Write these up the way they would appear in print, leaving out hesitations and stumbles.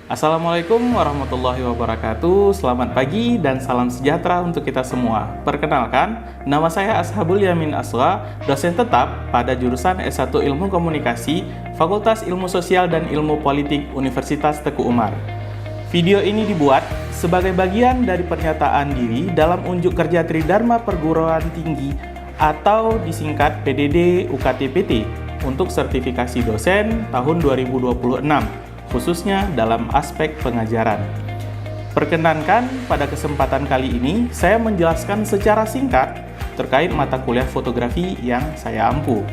Assalamualaikum warahmatullahi wabarakatuh. Selamat pagi dan salam sejahtera untuk kita semua. Perkenalkan, nama saya Ashabul Yamin Aswa, dosen tetap pada jurusan S1 Ilmu Komunikasi, Fakultas Ilmu Sosial dan Ilmu Politik Universitas Teguh Umar. Video ini dibuat sebagai bagian dari pernyataan diri dalam unjuk kerja Tridharma Perguruan Tinggi atau disingkat PDD UKT-PT untuk sertifikasi dosen tahun 2026. Khususnya dalam aspek pengajaran. Perkenankan, pada kesempatan kali ini saya menjelaskan secara singkat terkait mata kuliah fotografi yang saya ampu.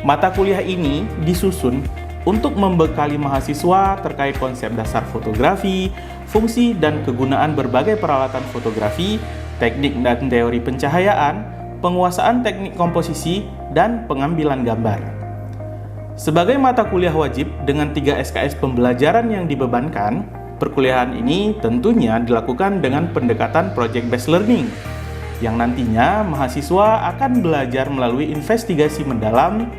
Mata kuliah ini disusun untuk membekali mahasiswa terkait konsep dasar fotografi, fungsi dan kegunaan berbagai peralatan fotografi, teknik dan teori pencahayaan, penguasaan teknik komposisi, dan pengambilan gambar. Sebagai mata kuliah wajib dengan 3 SKS pembelajaran yang dibebankan, perkuliahan ini tentunya dilakukan dengan pendekatan project based learning, yang nantinya mahasiswa akan belajar melalui investigasi mendalam,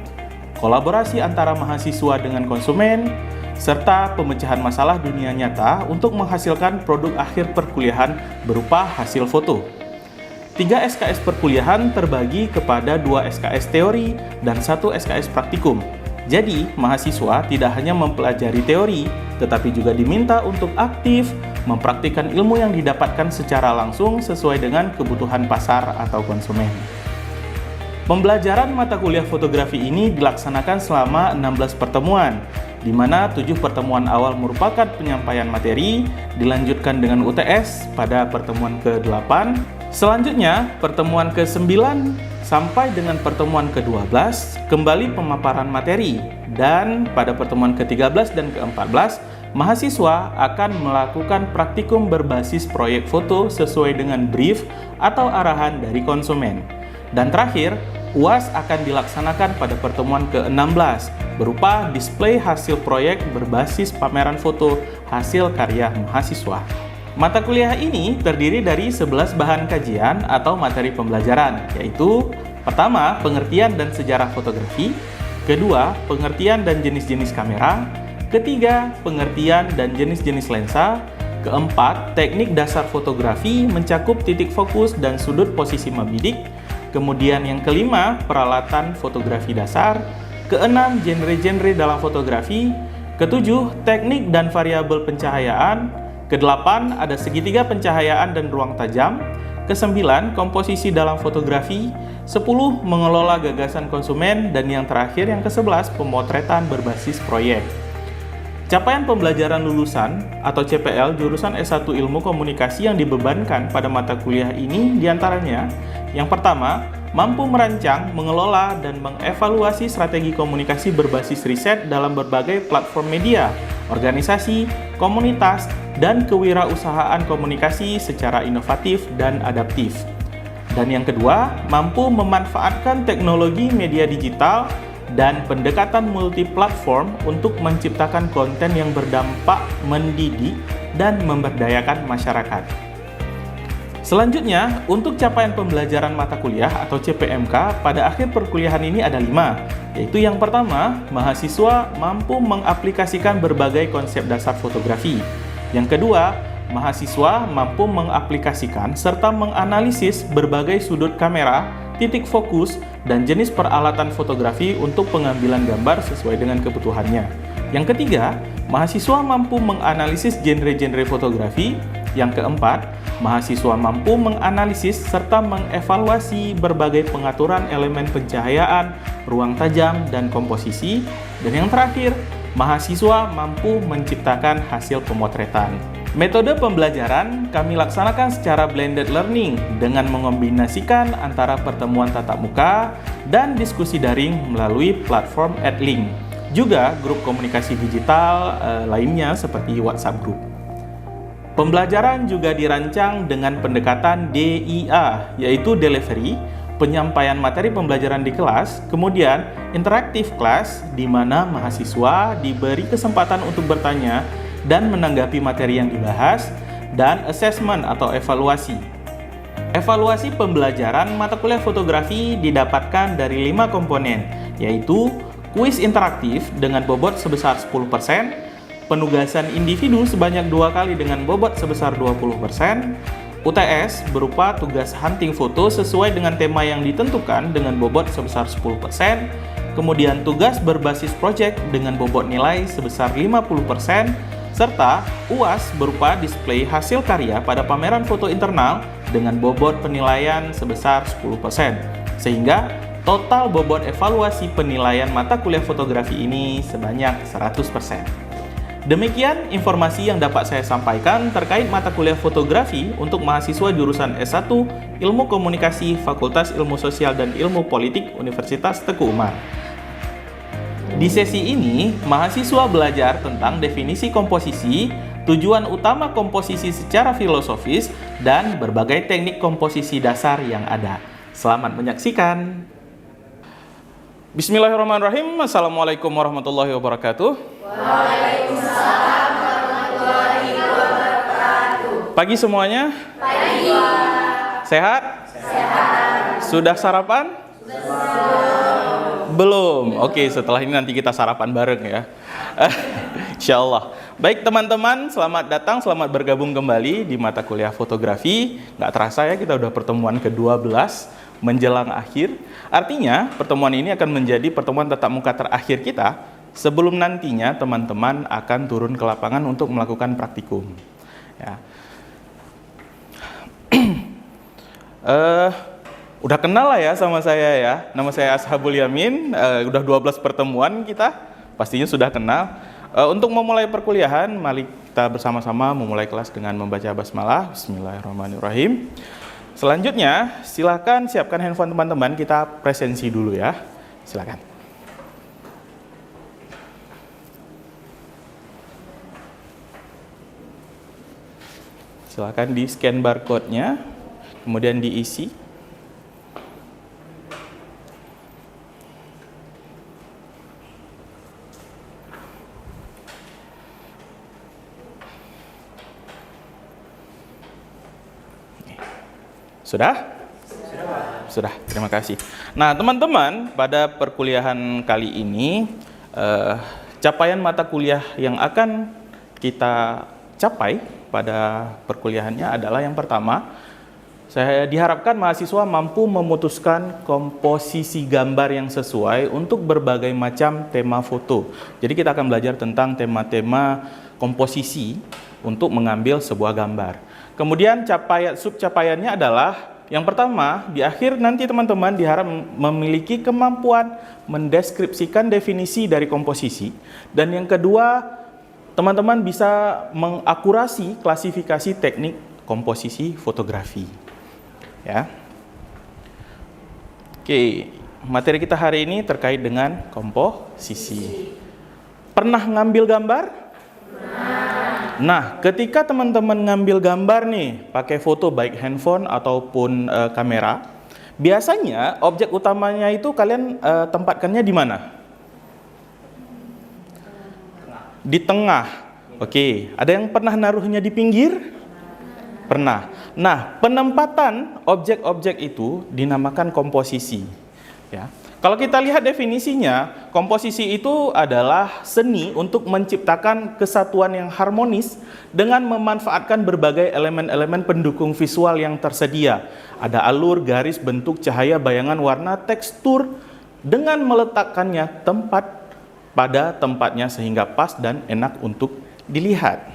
kolaborasi antara mahasiswa dengan konsumen, serta pemecahan masalah dunia nyata untuk menghasilkan produk akhir perkuliahan berupa hasil foto. 3 SKS perkuliahan terbagi kepada 2 SKS teori dan 1 SKS praktikum. Jadi, mahasiswa tidak hanya mempelajari teori, tetapi juga diminta untuk aktif mempraktikkan ilmu yang didapatkan secara langsung sesuai dengan kebutuhan pasar atau konsumen. Pembelajaran mata kuliah fotografi ini dilaksanakan selama 16 pertemuan, di mana 7 pertemuan awal merupakan penyampaian materi, dilanjutkan dengan UTS pada pertemuan ke-8. Selanjutnya, pertemuan ke-9 sampai dengan pertemuan ke-12 kembali pemaparan materi, dan pada pertemuan ke-13 dan ke-14 mahasiswa akan melakukan praktikum berbasis proyek foto sesuai dengan brief atau arahan dari konsumen. Dan terakhir, UAS akan dilaksanakan pada pertemuan ke-16 berupa display hasil proyek berbasis pameran foto hasil karya mahasiswa. Mata kuliah ini terdiri dari 11 bahan kajian atau materi pembelajaran, yaitu pertama, pengertian dan sejarah fotografi, kedua, pengertian dan jenis-jenis kamera, ketiga, pengertian dan jenis-jenis lensa, keempat, teknik dasar fotografi mencakup titik fokus dan sudut posisi membidik, kemudian yang kelima, peralatan fotografi dasar, keenam, genre-genre dalam fotografi, ketujuh, teknik dan variabel pencahayaan, kedelapan, ada segitiga pencahayaan dan ruang tajam, kesembilan, komposisi dalam fotografi, 10, mengelola gagasan konsumen, dan yang terakhir, yang ke-11, pemotretan berbasis proyek. Capaian pembelajaran lulusan atau CPL jurusan S1 Ilmu Komunikasi yang dibebankan pada mata kuliah ini diantaranya, yang pertama, mampu merancang, mengelola, dan mengevaluasi strategi komunikasi berbasis riset dalam berbagai platform media, organisasi, komunitas, dan kewirausahaan komunikasi secara inovatif dan adaptif. Dan yang kedua, mampu memanfaatkan teknologi media digital dan pendekatan multi-platform untuk menciptakan konten yang berdampak, mendidik, dan memberdayakan masyarakat. Selanjutnya, untuk capaian pembelajaran mata kuliah atau CPMK pada akhir perkuliahan ini ada 5, yaitu yang pertama, mahasiswa mampu mengaplikasikan berbagai konsep dasar fotografi. Yang kedua, mahasiswa mampu mengaplikasikan serta menganalisis berbagai sudut kamera, titik fokus, dan jenis peralatan fotografi untuk pengambilan gambar sesuai dengan kebutuhannya. Yang ketiga, mahasiswa mampu menganalisis genre-genre fotografi. Yang keempat, mahasiswa mampu menganalisis serta mengevaluasi berbagai pengaturan elemen pencahayaan, ruang tajam, dan komposisi. Dan yang terakhir, mahasiswa mampu menciptakan hasil pemotretan. Metode pembelajaran kami laksanakan secara blended learning dengan mengombinasikan antara pertemuan tatap muka dan diskusi daring melalui platform AdLink. Juga grup komunikasi digital lainnya seperti WhatsApp Group. Pembelajaran juga dirancang dengan pendekatan DIA, yaitu delivery, penyampaian materi pembelajaran di kelas, kemudian interaktif kelas, di mana mahasiswa diberi kesempatan untuk bertanya dan menanggapi materi yang dibahas, dan assessment atau evaluasi. Evaluasi pembelajaran mata kuliah fotografi didapatkan dari 5 komponen, yaitu kuis interaktif dengan bobot sebesar 10%, penugasan individu sebanyak 2 kali dengan bobot sebesar 20%, UTS berupa tugas hunting foto sesuai dengan tema yang ditentukan dengan bobot sebesar 10%, kemudian tugas berbasis project dengan bobot nilai sebesar 50%, serta UAS berupa display hasil karya pada pameran foto internal dengan bobot penilaian sebesar 10%. Sehingga total bobot evaluasi penilaian mata kuliah fotografi ini sebanyak 100%. Demikian informasi yang dapat saya sampaikan terkait mata kuliah fotografi untuk mahasiswa jurusan S1 Ilmu Komunikasi Fakultas Ilmu Sosial dan Ilmu Politik Universitas Teguh Umar. Di sesi ini, mahasiswa belajar tentang definisi komposisi, tujuan utama komposisi secara filosofis, dan berbagai teknik komposisi dasar yang ada. Selamat menyaksikan. Bismillahirrahmanirrahim. Assalamualaikum warahmatullahi wabarakatuh. Waalaikumsalam warahmatullahi wabarakatuh. Pagi semuanya? Pagi. Sehat? Sehat. Sudah sarapan? Belum. Oke, setelah ini nanti kita sarapan bareng ya. Insyaallah. Baik teman-teman, selamat datang, selamat bergabung kembali di mata kuliah fotografi. Nggak terasa ya, kita udah pertemuan ke-12 menjelang akhir. Artinya, pertemuan ini akan menjadi pertemuan tatap muka terakhir kita sebelum nantinya teman-teman akan turun ke lapangan untuk melakukan praktikum. Ya. Udah kenal lah ya sama saya ya. Nama saya Ashabul Yamin. Udah 12 pertemuan kita, pastinya sudah kenal. Untuk memulai perkuliahan, mari kita bersama-sama memulai kelas dengan membaca basmalah. Bismillahirrahmanirrahim. Selanjutnya, silakan siapkan handphone teman-teman, kita presensi dulu ya. Silakan. Silakan di scan barcode-nya, kemudian diisi. Sudah? Sudah, terima kasih. Nah, teman-teman, pada perkuliahan kali ini, capaian mata kuliah yang akan kita capai pada perkuliahannya adalah yang pertama, saya diharapkan mahasiswa mampu memutuskan komposisi gambar yang sesuai untuk berbagai macam tema foto. Jadi kita akan belajar tentang tema-tema komposisi untuk mengambil sebuah gambar. Kemudian subcapaiannya adalah yang pertama, di akhir nanti teman-teman diharap memiliki kemampuan mendeskripsikan definisi dari komposisi. Dan yang kedua, teman-teman bisa mengakurasi klasifikasi teknik komposisi fotografi. Ya. Oke, materi kita hari ini terkait dengan komposisi. Pernah ngambil gambar? Nah, ketika teman-teman ngambil gambar nih, pakai foto baik handphone ataupun kamera, biasanya objek utamanya itu kalian tempatkannya di mana? Di tengah. Oke, ada yang pernah naruhnya di pinggir? Pernah. Nah, penempatan objek-objek itu dinamakan komposisi. Ya. Kalau kita lihat definisinya, komposisi itu adalah seni untuk menciptakan kesatuan yang harmonis dengan memanfaatkan berbagai elemen-elemen pendukung visual yang tersedia. Ada alur, garis, bentuk, cahaya, bayangan, warna, tekstur, dengan meletakkannya pada tempatnya sehingga pas dan enak untuk dilihat.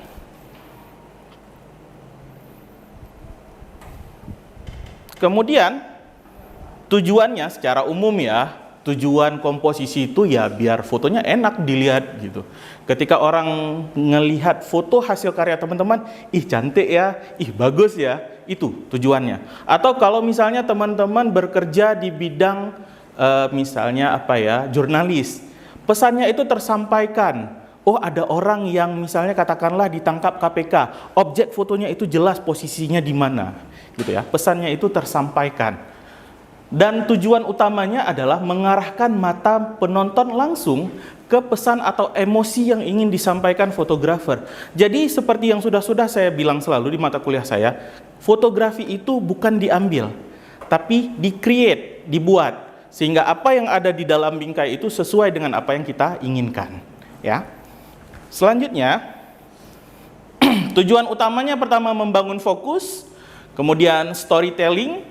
Kemudian, tujuannya secara umum ya, tujuan komposisi itu ya biar fotonya enak dilihat gitu. Ketika orang ngelihat foto hasil karya teman-teman, ih cantik ya, ih bagus ya, itu tujuannya. Atau kalau misalnya teman-teman bekerja di bidang misalnya apa ya, jurnalis, pesannya itu tersampaikan. Oh, ada orang yang misalnya katakanlah ditangkap KPK, objek fotonya itu jelas posisinya di mana, gitu ya. Pesannya itu tersampaikan. Dan tujuan utamanya adalah mengarahkan mata penonton langsung ke pesan atau emosi yang ingin disampaikan fotografer. Jadi seperti yang sudah saya bilang selalu di mata kuliah saya, fotografi itu bukan diambil, tapi di-create, dibuat. Sehingga apa yang ada di dalam bingkai itu sesuai dengan apa yang kita inginkan. Ya. Selanjutnya, tujuan utamanya pertama membangun fokus, kemudian storytelling,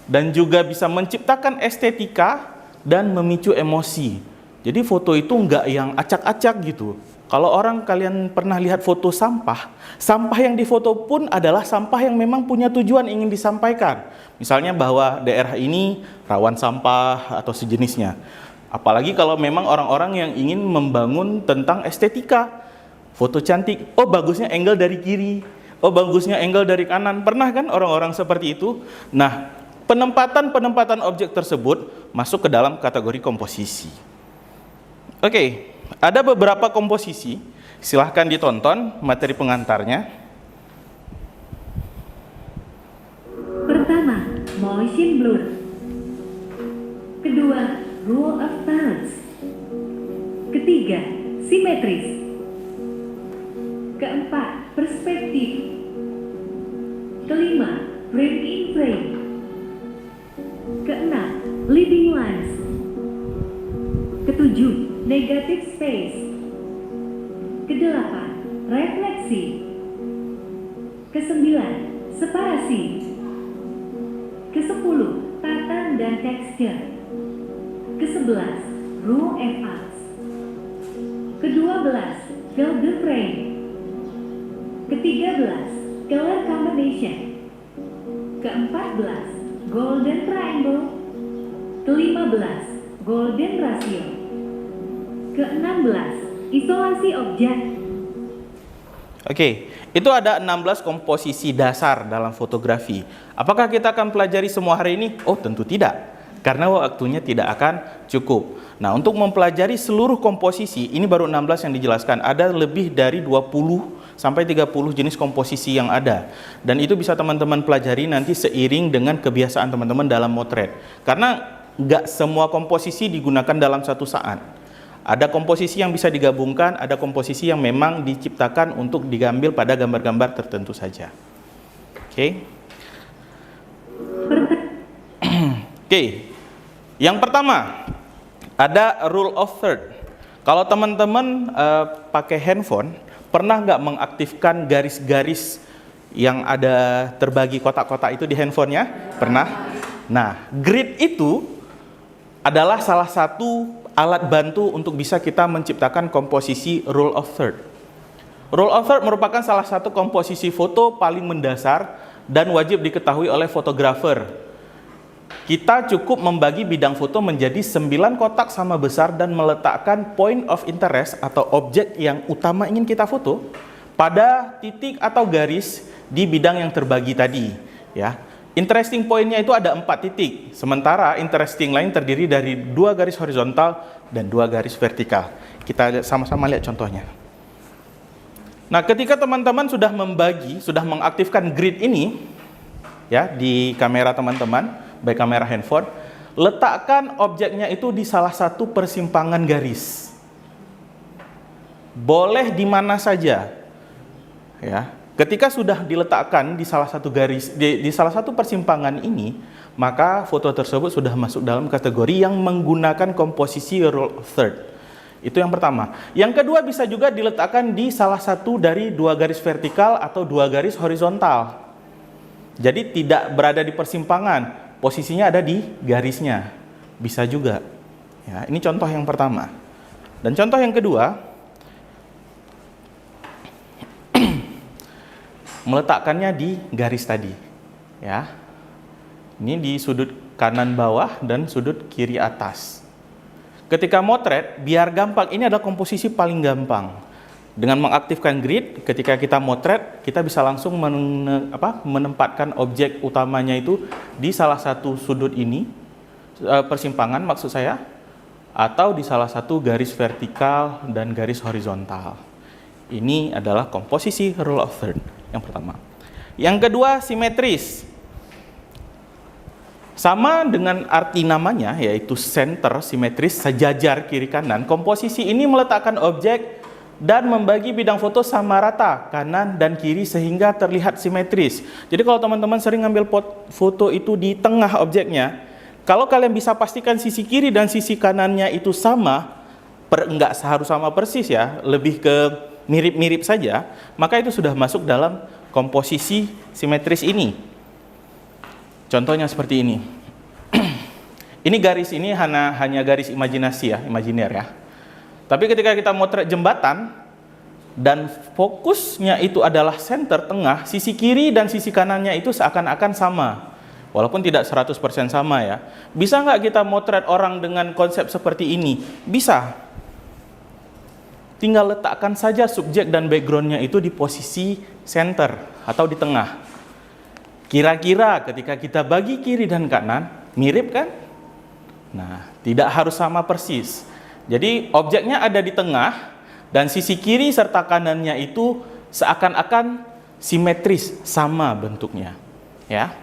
dan juga bisa menciptakan estetika dan memicu emosi. Jadi foto itu nggak yang acak-acak gitu. Kalau kalian pernah lihat foto sampah, sampah yang difoto pun adalah sampah yang memang punya tujuan ingin disampaikan. Misalnya bahwa daerah ini rawan sampah atau sejenisnya. Apalagi kalau memang orang-orang yang ingin membangun tentang estetika. Foto cantik, oh bagusnya angle dari kiri, oh bagusnya angle dari kanan. Pernah kan orang-orang seperti itu? Nah, penempatan objek tersebut masuk ke dalam kategori komposisi. Oke, ada beberapa komposisi. Silahkan ditonton materi pengantarnya. Pertama, motion blur. Kedua, rule of balance. Ketiga, simetris. Keempat, perspektif. Kelima, frame in frame. Keenam, leading lines. Ketujuh, negative space. Kedelapan, refleksi. Kesembilan, separasi. Kesepuluh, tatan dan tekstur. Kesebelas, rule and arcs. Kedua-belas, fill the frame. Ke-13, color combination. Ke-14, golden triangle. Ke-15, golden ratio. Ke-16, isolasi objek. Oke, itu ada 16 komposisi dasar dalam fotografi. Apakah kita akan pelajari semua hari ini? Oh, tentu tidak. Karena waktunya tidak akan cukup. Nah, untuk mempelajari seluruh komposisi, ini baru 16 yang dijelaskan. Ada lebih dari 20 sampai 30 jenis komposisi yang ada. Dan itu bisa teman-teman pelajari nanti seiring dengan kebiasaan teman-teman dalam motret. Karena nggak semua komposisi digunakan dalam satu saat. Ada komposisi yang bisa digabungkan, ada komposisi yang memang diciptakan untuk diambil pada gambar-gambar tertentu saja. Oke. Oke. Yang pertama, ada rule of third. Kalau teman-teman pakai handphone, pernah nggak mengaktifkan garis-garis yang ada terbagi kotak-kotak itu di handphonenya? Pernah? Nah, grid itu adalah salah satu alat bantu untuk bisa kita menciptakan komposisi rule of third. Rule of third merupakan salah satu komposisi foto paling mendasar dan wajib diketahui oleh fotografer. Kita cukup membagi bidang foto menjadi 9 kotak sama besar dan meletakkan point of interest atau objek yang utama ingin kita foto pada titik atau garis di bidang yang terbagi tadi. Ya, interesting point-nya itu ada 4 titik, sementara interesting line terdiri dari 2 garis horizontal dan 2 garis vertikal. Kita sama-sama lihat contohnya. Nah, ketika teman-teman sudah membagi, sudah mengaktifkan grid ini, ya di kamera teman-teman, baik kamera handphone, letakkan objeknya itu di salah satu persimpangan garis. Boleh di mana saja. Ya, ketika sudah diletakkan di salah satu garis di salah satu persimpangan ini, maka foto tersebut sudah masuk dalam kategori yang menggunakan komposisi rule of third. Itu yang pertama. Yang kedua, bisa juga diletakkan di salah satu dari 2 garis vertikal atau 2 garis horizontal. Jadi tidak berada di persimpangan. Posisinya ada di garisnya, bisa juga. Ya, ini contoh yang pertama. Dan contoh yang kedua, meletakkannya di garis tadi. Ya, ini di sudut kanan bawah dan sudut kiri atas. Ketika motret, biar gampang, ini adalah komposisi paling gampang. Dengan mengaktifkan grid, ketika kita motret, kita bisa langsung menempatkan objek utamanya itu di salah satu sudut ini, persimpangan maksud saya, atau di salah satu garis vertikal dan garis horizontal. Ini adalah komposisi rule of third yang pertama. Yang kedua, simetris. Sama dengan arti namanya, yaitu center, simetris, sejajar kiri kanan. Komposisi ini meletakkan objek dan membagi bidang foto sama rata kanan dan kiri sehingga terlihat simetris. Jadi kalau teman-teman sering ngambil foto itu di tengah objeknya, kalau kalian bisa pastikan sisi kiri dan sisi kanannya itu sama, enggak harus sama persis ya, lebih ke mirip-mirip saja, maka itu sudah masuk dalam komposisi simetris ini. Contohnya seperti ini. Ini garis ini hanya garis imajinasi ya, imajiner ya. Tapi ketika kita motret jembatan dan fokusnya itu adalah center tengah, sisi kiri dan sisi kanannya itu seakan-akan sama. Walaupun tidak 100% sama ya. Bisa nggak kita motret orang dengan konsep seperti ini? Bisa. Tinggal letakkan saja subjek dan backgroundnya itu di posisi center atau di tengah. Kira-kira ketika kita bagi kiri dan kanan, mirip kan? Nah, tidak harus sama persis. Jadi objeknya ada di tengah dan sisi kiri serta kanannya itu seakan-akan simetris, sama bentuknya. Ya.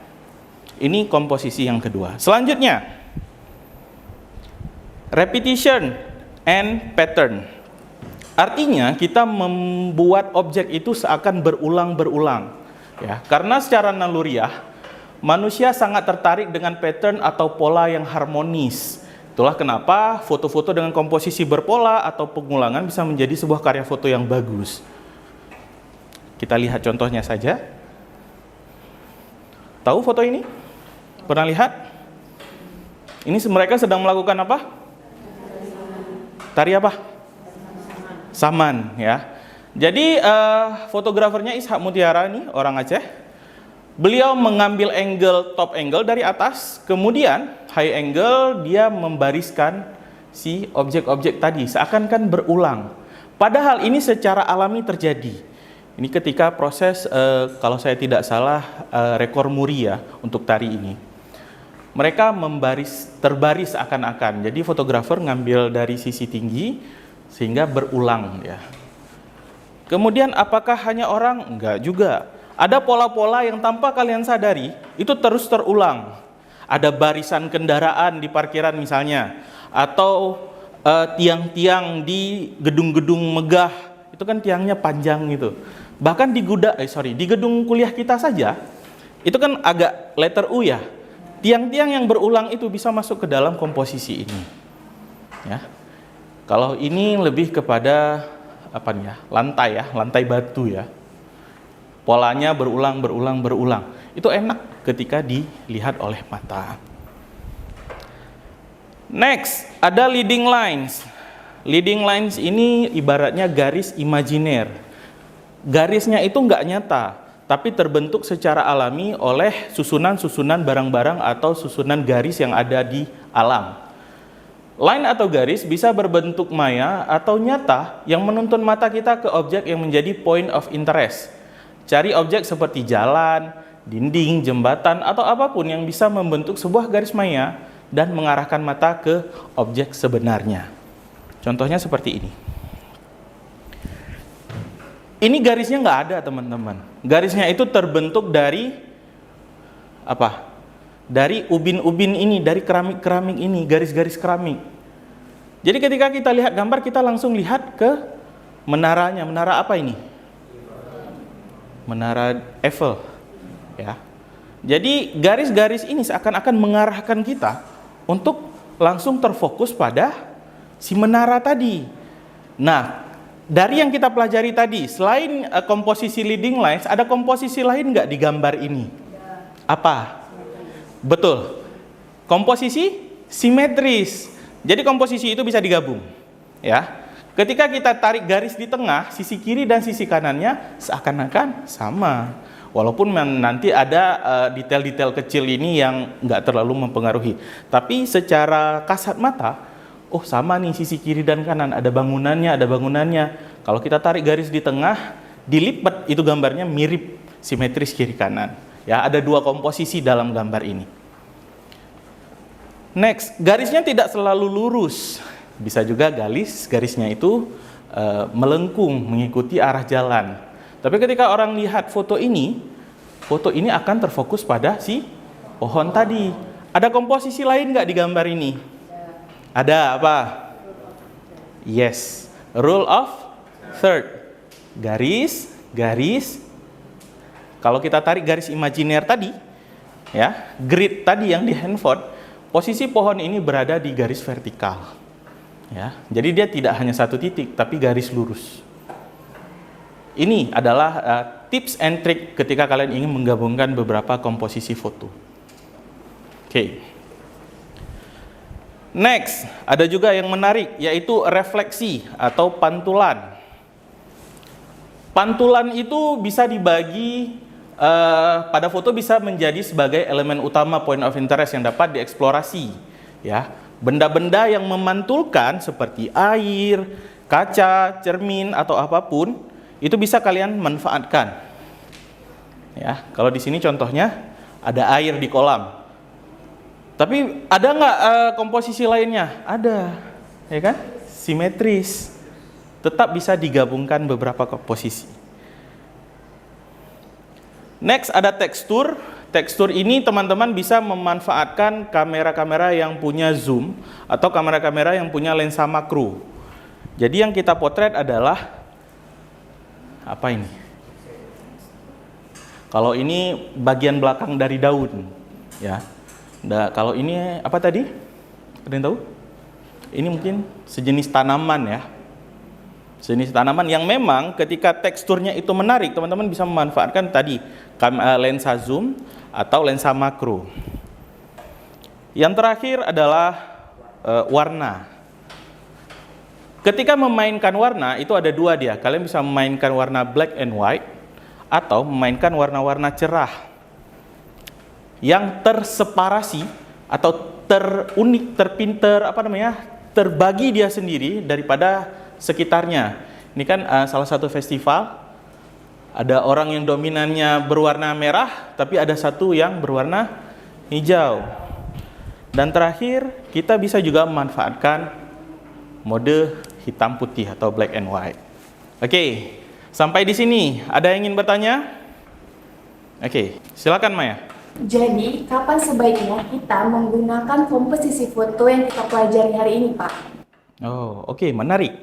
Ini komposisi yang kedua. Selanjutnya, repetition and pattern. Artinya kita membuat objek itu seakan berulang-berulang. Ya, karena secara naluriah manusia sangat tertarik dengan pattern atau pola yang harmonis. Itulah kenapa foto-foto dengan komposisi berpola atau pengulangan bisa menjadi sebuah karya foto yang bagus. Kita lihat contohnya saja. Tahu foto ini? Pernah lihat? Ini mereka sedang melakukan apa? Tari apa? Saman ya. Jadi fotografernya Ishak Mutiara ini orang Aceh. Beliau mengambil angle top angle dari atas, kemudian high angle dia membariskan si objek-objek tadi seakan-akan berulang. Padahal ini secara alami terjadi. Ini ketika proses kalau saya tidak salah rekor muri ya untuk tari ini. Mereka terbaris akan-akan. Jadi fotografer ngambil dari sisi tinggi sehingga berulang ya. Kemudian apakah hanya orang? Enggak juga. Ada pola-pola yang tanpa kalian sadari itu terus terulang. Ada barisan kendaraan di parkiran misalnya, atau tiang-tiang di gedung-gedung megah. Itu kan tiangnya panjang gitu. Bahkan di gedung kuliah kita saja itu kan agak letter U ya. Tiang-tiang yang berulang itu bisa masuk ke dalam komposisi ini. Ya. Kalau ini lebih kepada apa nih ya? Lantai batu ya. Polanya berulang. Itu enak ketika dilihat oleh mata. Next, ada leading lines. Leading lines ini ibaratnya garis imajiner. Garisnya itu nggak nyata, tapi terbentuk secara alami oleh susunan-susunan barang-barang atau susunan garis yang ada di alam. Line atau garis bisa berbentuk maya atau nyata yang menuntun mata kita ke objek yang menjadi point of interest. Cari objek seperti jalan, dinding, jembatan, atau apapun yang bisa membentuk sebuah garis maya dan mengarahkan mata ke objek sebenarnya. Contohnya seperti ini. Ini garisnya nggak ada teman-teman. Garisnya itu terbentuk dari apa? Dari ubin-ubin ini, dari keramik-keramik ini, garis-garis keramik. Jadi ketika kita lihat gambar, kita langsung lihat ke menaranya. Menara apa ini? Menara Eiffel. Ya. Jadi garis-garis ini seakan-akan mengarahkan kita untuk langsung terfokus pada si menara tadi. Nah, dari yang kita pelajari tadi, selain komposisi leading lines, ada komposisi lain nggak di gambar ini? Apa? Betul. Komposisi simetris. Jadi komposisi itu bisa digabung. Ya. Ketika kita tarik garis di tengah, sisi kiri dan sisi kanannya seakan-akan sama. Walaupun nanti ada detail-detail kecil ini yang nggak terlalu mempengaruhi. Tapi secara kasat mata, oh sama nih sisi kiri dan kanan, ada bangunannya. Kalau kita tarik garis di tengah, dilipat itu gambarnya mirip simetris kiri kanan. Ya, ada dua komposisi dalam gambar ini. Next, garisnya tidak selalu lurus. Bisa juga garisnya itu melengkung mengikuti arah jalan. Tapi ketika orang lihat foto ini akan terfokus pada si pohon tadi. Ada komposisi lain nggak di gambar ini? Ada apa? Yes, rule of third. Garis. Kalau kita tarik garis imajiner tadi, ya, grid tadi yang di handphone, posisi pohon ini berada di garis vertikal. Ya, jadi dia tidak hanya satu titik, tapi garis lurus. Ini adalah tips and trick ketika kalian ingin menggabungkan beberapa komposisi foto. Oke. Next, ada juga yang menarik, yaitu refleksi atau pantulan. Pantulan itu bisa dibagi pada foto, bisa menjadi sebagai elemen utama point of interest yang dapat dieksplorasi. Ya, benda-benda yang memantulkan seperti air, kaca, cermin atau apapun itu bisa kalian manfaatkan. Ya, kalau di sini contohnya ada air di kolam. Tapi ada nggak komposisi lainnya? Ada, ya kan? Simetris. Tetap bisa digabungkan beberapa komposisi. Next ada tekstur. Tekstur ini teman-teman bisa memanfaatkan kamera-kamera yang punya zoom atau kamera-kamera yang punya lensa makro. Jadi yang kita potret adalah apa ini? Kalau ini bagian belakang dari daun, ya. Nah, kalau ini apa tadi? Ada yang tahu? Ini mungkin sejenis tanaman ya. Sejenis tanaman yang memang ketika teksturnya itu menarik, teman-teman bisa memanfaatkan tadi lensa zoom atau lensa makro. Yang terakhir adalah warna. Ketika memainkan warna itu ada dua dia. Kalian bisa memainkan warna black and white atau memainkan warna-warna cerah yang terseparasi atau terunik, terpinter, terbagi dia sendiri daripada sekitarnya. Ini kan salah satu festival, ada orang yang dominannya berwarna merah, tapi ada satu yang berwarna hijau. Dan terakhir, kita bisa juga memanfaatkan mode hitam putih atau black and white. Oke, sampai di sini ada yang ingin bertanya? Oke, silakan Maya. Jadi, kapan sebaiknya kita menggunakan komposisi foto yang kita pelajari hari ini, Pak? Oh, oke, menarik.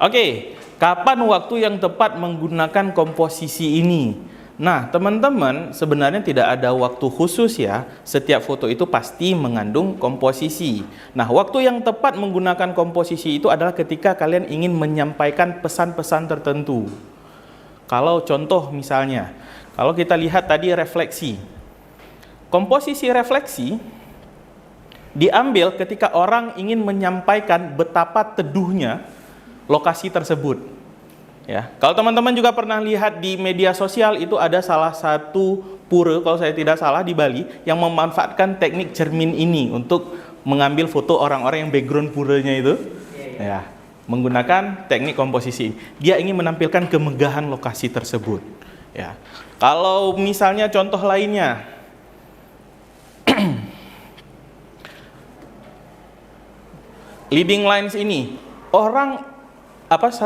Oke, kapan waktu yang tepat menggunakan komposisi ini? Nah, teman-teman, sebenarnya tidak ada waktu khusus ya. Setiap foto itu pasti mengandung komposisi. Nah, waktu yang tepat menggunakan komposisi itu adalah ketika kalian ingin menyampaikan pesan-pesan tertentu. Kalau contoh misalnya, kalau kita lihat tadi refleksi. Komposisi refleksi diambil ketika orang ingin menyampaikan betapa teduhnya lokasi tersebut. Ya, kalau teman-teman juga pernah lihat di media sosial itu ada salah satu pura, kalau saya tidak salah, di Bali yang memanfaatkan teknik cermin ini untuk mengambil foto orang-orang yang background puranya itu. Ya, menggunakan teknik komposisi. Dia ingin menampilkan kemegahan lokasi tersebut. Ya. Kalau misalnya contoh lainnya, leading lines ini,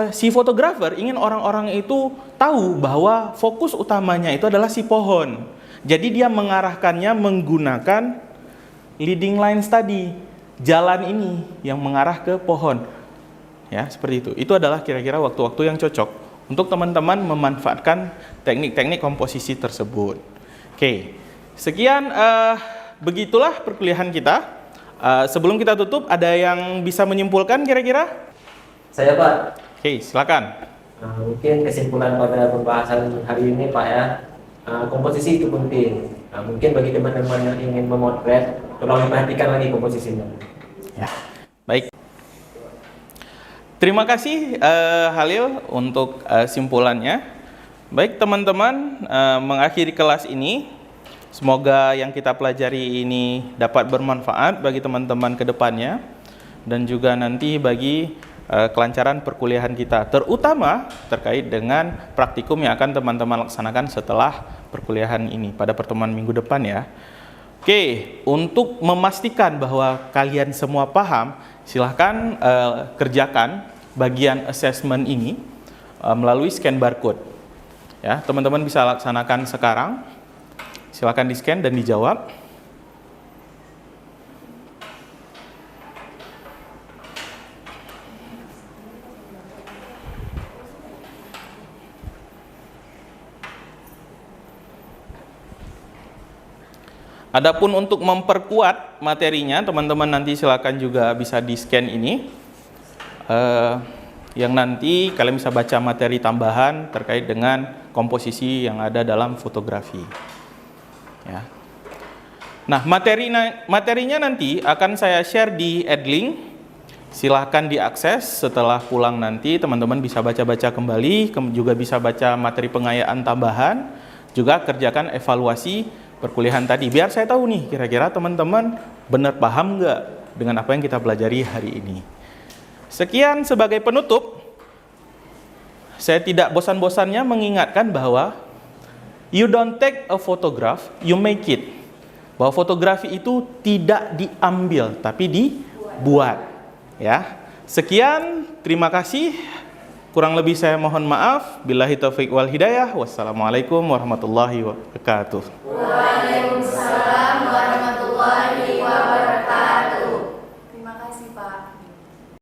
si fotografer ingin orang-orang itu tahu bahwa fokus utamanya itu adalah si pohon. Jadi dia mengarahkannya menggunakan leading lines tadi, jalan ini yang mengarah ke pohon. Ya, seperti itu. Itu adalah kira-kira waktu-waktu yang cocok untuk teman-teman memanfaatkan teknik-teknik komposisi tersebut. Oke, sekian begitulah perkuliahan kita. Sebelum kita tutup, ada yang bisa menyimpulkan kira-kira? Saya, Pak. Oke, silakan. Mungkin kesimpulan pada pembahasan hari ini, Pak, ya, komposisi itu penting. Mungkin bagi teman-teman yang ingin memotret, tolong diperhatikan lagi komposisinya. Ya, baik. Terima kasih Halil untuk simpulannya. Baik teman-teman, mengakhiri kelas ini, semoga yang kita pelajari ini dapat bermanfaat bagi teman-teman ke depannya dan juga nanti bagi kelancaran perkuliahan kita, terutama terkait dengan praktikum yang akan teman-teman laksanakan setelah perkuliahan ini pada pertemuan minggu depan ya. Oke, untuk memastikan bahwa kalian semua paham, silahkan kerjakan bagian assessment ini melalui scan barcode. Ya, teman-teman bisa laksanakan sekarang. Silahkan di-scan dan dijawab. Adapun untuk memperkuat materinya, teman-teman nanti silakan juga bisa di-scan ini. yang nanti kalian bisa baca materi tambahan terkait dengan komposisi yang ada dalam fotografi. Ya. Nah, materinya nanti akan saya share di Edlink. Silahkan diakses setelah pulang nanti, teman-teman bisa baca-baca kembali, juga bisa baca materi pengayaan tambahan, juga kerjakan evaluasi perkuliahan tadi. Biar saya tahu nih, kira-kira teman-teman benar paham nggak dengan apa yang kita pelajari hari ini. Sekian sebagai penutup, saya tidak bosan-bosannya mengingatkan bahwa you don't take a photograph, you make it. Bahwa fotografi itu tidak diambil, tapi dibuat. Ya. Sekian, terima kasih. Kurang lebih saya mohon maaf. Billahi taufiq wal hidayah. Wassalamualaikum warahmatullahi wabarakatuh.